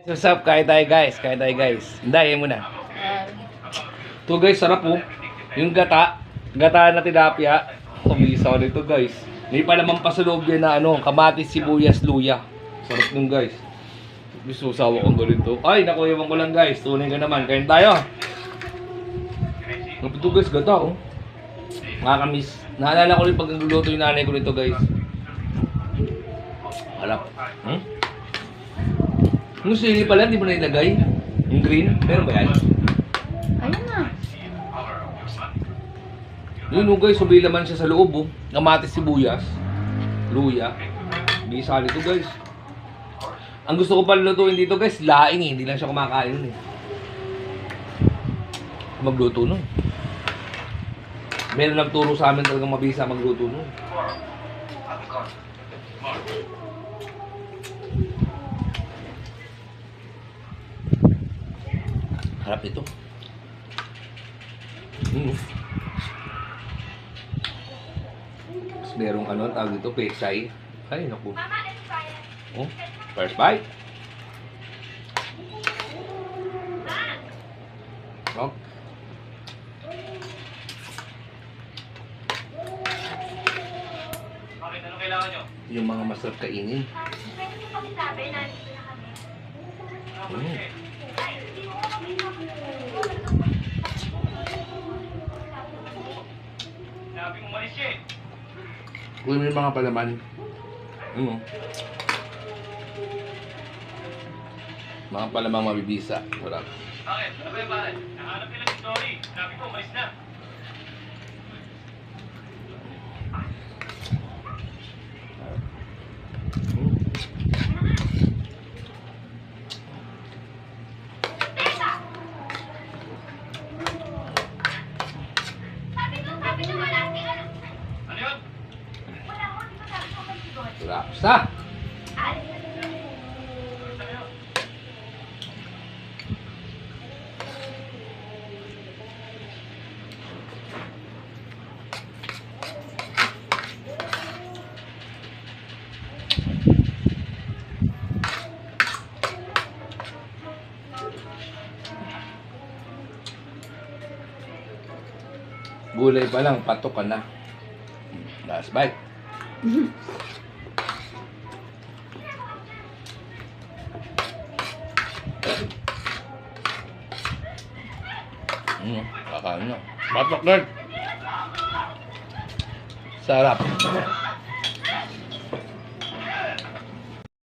What's up? Kain tayo guys. Kain tayo guys. Hindayin mo na. Ito guys, sarap po. Yung gata. Gata na tilapia. Kumisa ko nito guys. May palamang pa sa loob yan na kamatis, sibuyas, luya. Sarap nung guys. Gusto sawa kong ganito. Ay, naku, ewan ko lang guys. Tunay ka naman. Kain tayo. Ito guys, gata oh. Nakakamiss. Naalala ko rin pag nagluluto yung nanay ko nito guys. Harap. Yung sili pala, hindi mo na ilagay? Yung green? Meron ba yan? Ayun na. Yun guys, sabi laman siya sa loob oh. Kamatis, sibuyas, luya. Hindi sali to guys. Ang gusto ko pala lutuin dito guys, laing eh. Hindi lang siya kumakain nun eh. Magluto nun. Meron nagturo sa amin talagang mabisa magluto nun. Harap ito. Tapos merong tawag dito, pechay. Ay, naku. Oh, first bite. Oh. Bakit? Ano kailangan nyo? Yung mga masarap kainin. Sabi mo malis siya eh. Kunin mo yung mga palaman. Mga palamang mabibisa. Sarap. Bakit? Ano ba yung pare? Nahanap nila si Tori. Sabi ko, malis na. Ano yun? Sarap. Sa! Gulay pa lang, patok ka na. Last bite. Kakain nyo. Patok, girl. Sarap.